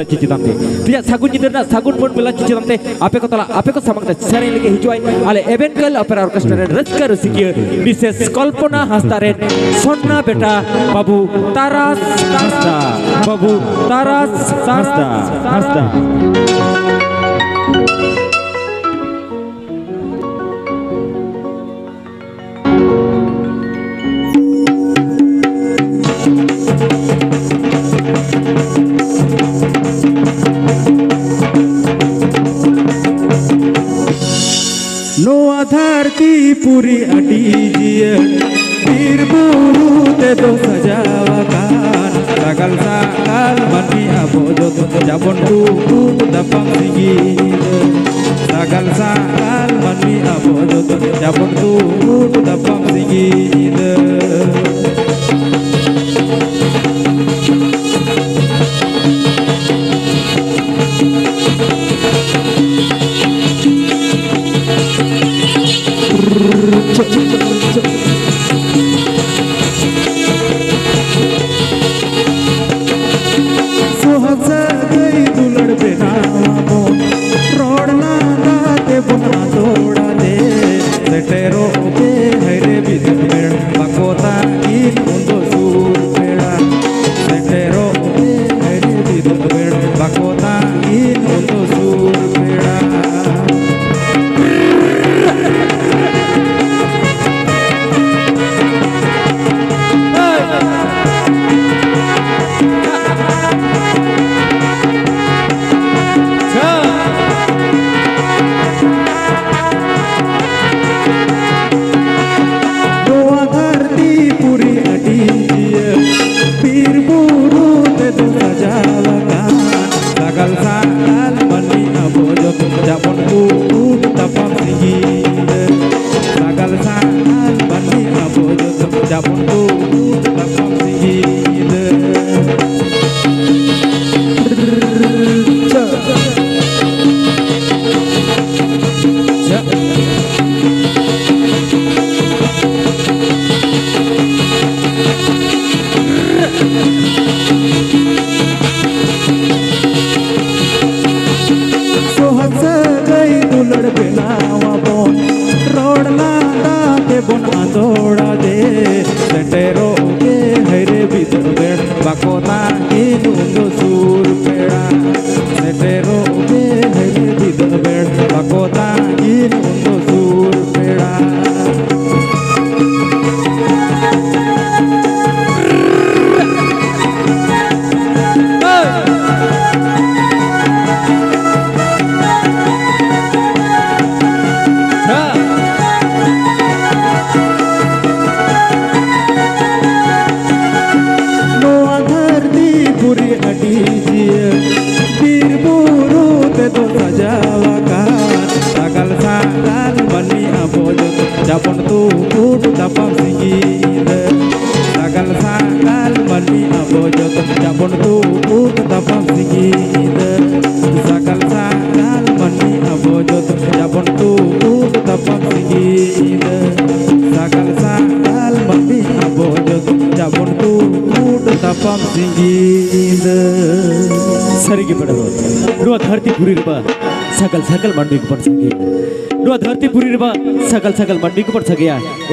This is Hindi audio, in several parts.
चिचितांते तुझ्या सागुन निदरना सागुन पण बेला चिचितांते आपे को समंगते सरे लेके हिजुआई आले एवेंकल ऑपेरा ऑर्केस्ट्रा रे रचका रसिकिया मिसेस कल्पना हास्तारे सोन्ना बेटा बाबू तारास हास्ता धरती पूरी अटीजिए पीर बुरु ते दो सजावा कान सगल साल मनी अबो जो जबन तू दपम सिगीद सगल साल मनी अबो जो जबन तू दपम सिगीद सरिगे पड़ो नुआ धरती पुरी रबा सकल मंडी को पड़ सके नुआ धरती पुरी रबा सकल मंडी को पड़ सके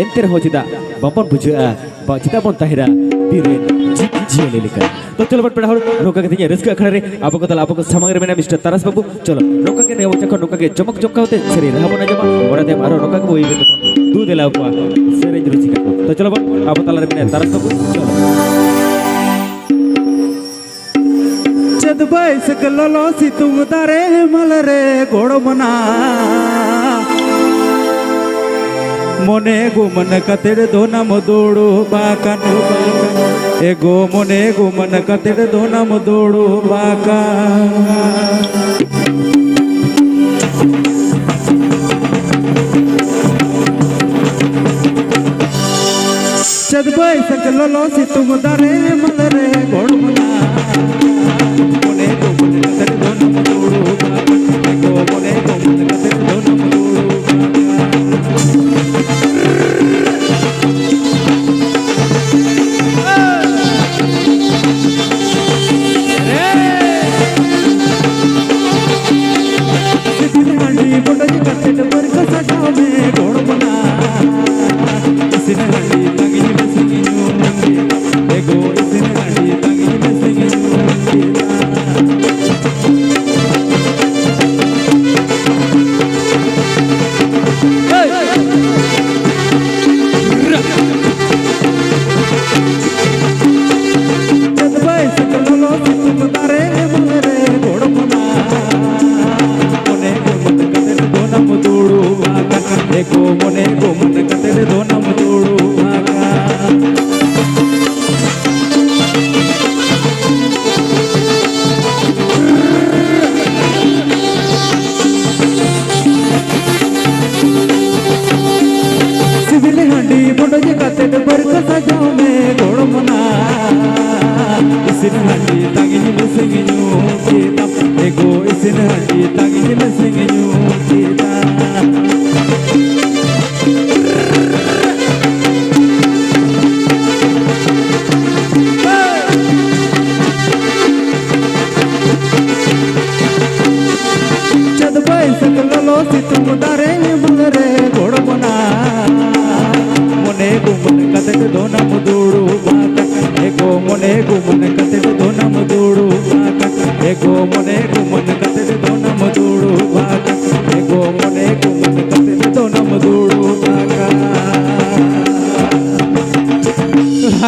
एंतेर हो चिदा बपन बुझा बाचिता बन ताहिरा पीरे जी लेका तो चलो बट पड़ा नौका के दिया रिस्क अखड़ा रे आपको समांग रे मेना मिस्टर तारस बाबू चलो नौका के नेवो चक्कर नौका के चमक होते सरी रहा बना जमा और दे मारो नौका को वही दूध देला हुआ सरी रुचि का तो चलो बट आप तला रे मेना तारस बाबू चलो बैसक ललो सितुम दारे मलरे गोड़ मना मोने गो मन कतेड़ दो नम दौड़ो बाकन एगो मोने गो मन कतेड़ दो नम दौड़ो बाका चद बैसक ललो सितुम दारे मलरे गोड़ मना sin haji tangin singinyu kita Chad boy sakalalo situm dare bulare godbona mone gumun kate dona mududu mata eko mone gumun kate dona mududu mata eko mone gumun kate dona mududu mata eko mone gumun kate dona mududu mata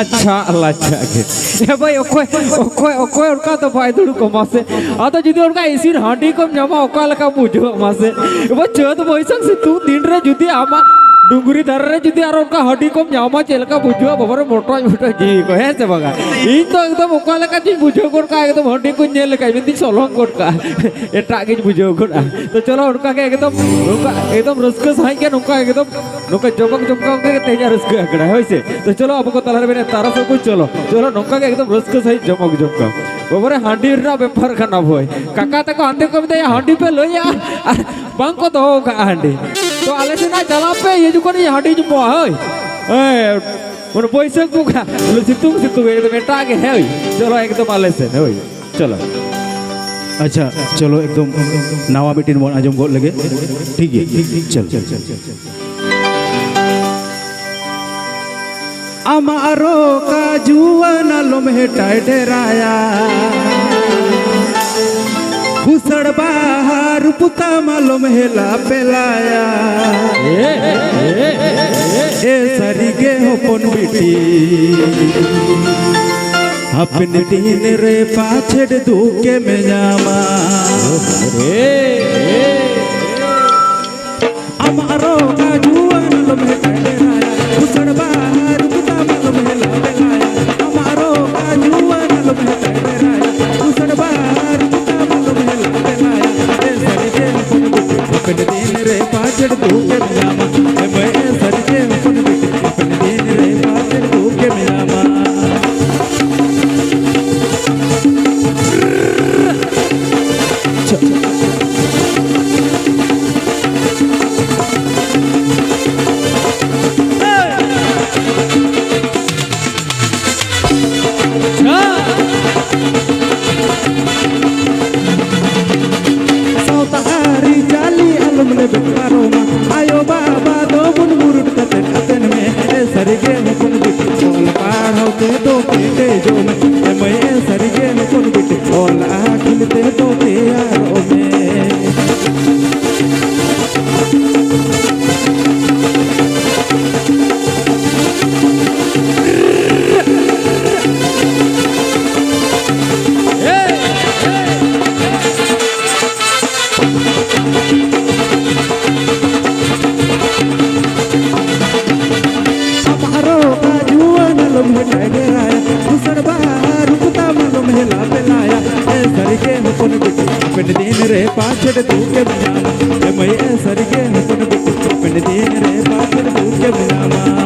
अच्छा अच्छा के भाई ओकोय ओकोय ओकोय उनका तो भाई दुड़ को मासे आता जुदी उनका इसी हांडी को जमा ओका लका बुझो मासे वो चोद बैसक से तू दिन रे जुदी आमा डुंगरी धर रे जुदी आर उनका हांडी को जमा चलका बुझो बबरे मोटा मोटा जी को है से बगा इन तो एकदम ओका लका जी बुझो कोड का एकदम हांडी को नेल का बिंदी सोलंग कोड का एटा के बुझो कोड तो चलो उनका के एकदम रस्क सहाय के उनका एकदम नुका जमक जमका के तेजा रस्क अकड़ा है से तो चलो आपको तलर में तारा सब कुछ चलो चलो नुका के एकदम रस्क सही जमक जमका बबरे हांडी रा बेफर खाना भोय काका तक हांडी को दे हांडी पे लइया बांग को दो का हांडी तो आले से ना चला पे ये जो कोनी हांडी जो होय ए मन पैसे को का सितुंग एकदम एटा के है चलो एकदम आले से होय चलो अच्छा चलो एकदम नावा बेटी बोन आजम गोल लगे ठीक है चल अमारो का जुवन लोमहे टाइडेराया भूसड़ बाहर पुता मालूम हेला पेलाया ए सरिगे हो पन बिटी अपने दिन रे पाछड़ दुके में जामा अमारो का जुवन लोमहे टाइडेराया भूसड़ बाहर पुता मालूम हेला पेलाया अमारो का जुवन लोमहे टाइडेराया भूसड़ बाहर अपने दिन रे पाछड़ दुके में जामा मैं सरके अपने दिन रे पाछड़ दुके में जामा आयो बाबा दो बुन मुरुट कतन में सरगे मुकुन बिट ओल पार होते दो पेटे जो मैं सरगे मुकुन बिट ओल आखिलते दो यारो में अपने दिन रे पाछड़ दुके में जामा मैं सरगे मुकुन बिट अपने दिन रे पाछड़ दुके में जामा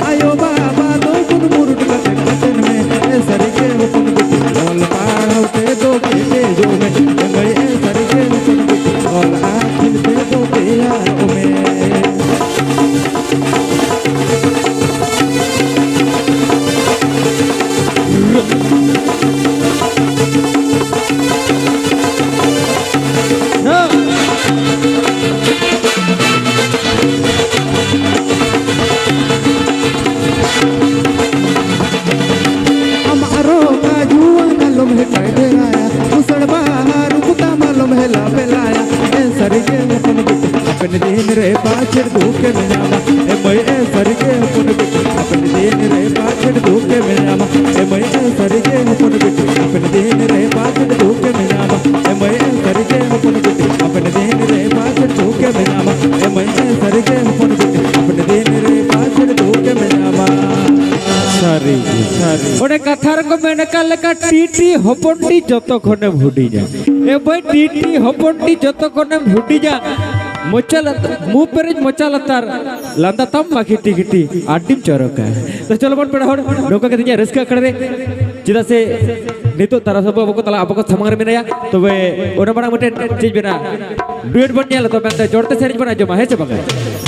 आयो बाबा दो गुन मुरुट कतन में सरगे मुकुन बिट ओल पार होते दो पेटे जो मैं सरगे मुकुन बिट ओल आखिलते दो यारो में अपने दिन रे पाछड़ दुके में जामा मैं सरगे मुकुन बिट अपने दिन रे पाछड़ दुके में जामा मैं सरगे मुकुन बिट अपने दिन रे पाछड़ दुके में जामा मैं सरगे मुकुन बिट अपने दिन रे पाछड़ दुके में जामा मैं सरगे मुकुन बिट ओने कथार को मेन काल का टीटी होपंडी जतो खने भुडी जा ए भाई टीटी होपंडी जतो खने भुडी जा मोचल मुंह पेरेज मोचालतार लांदा तम माखी टिकटी आडिम चरका तो चलो बन पेड़ा होड़ नोका के दिया रस्का खड़े चिदा से नितो तारा सब अबको तला अबको समांग में नया तो वे ओना बड़ा मटे चीज बना डुएट बन नेला तो मैं जोड़ते सेरेज बना जमा है चबंगा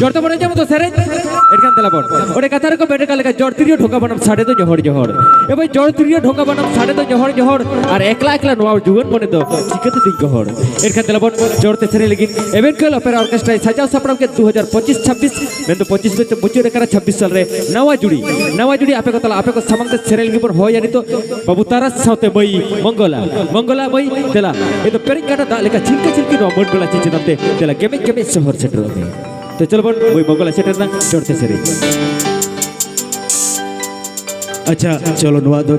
जोड़ते बना जमा तो सेरेज एरकान तला बन ओडे कथार को बेटे काले का जोड़तिरियो ढोका बनम साडे तो जोहड़ जोहड़ ए भाई जोड़तिरियो ढोका बनम साडे तो जोहड़ जोहड़ और एकला एकला नवा जुवन बने दो चिकते दिन जोहड़ एरकान तला बन जोड़ते सेरे लेकिन एवेंट कल ऑपेरा ऑर्केस्ट्रा सजाव सपड़म के 2025-26 मैं तो 25 में मुझे रे करा 26 साल रे नवा जुड़ी आपे को तला आपे को समंग सेरे लेकिन पर हो यानी तो बाबू तारा साथे मई मंगला मई तेला ये तो पेरिंग काटा दा लेका छिलकी नो मोड बोला चिचे नते तेला गेमे शहर सेटर होते तो चलो बन वही मंगला सेटर ना जोड़ते सेरे अच्छा चलो नवा दो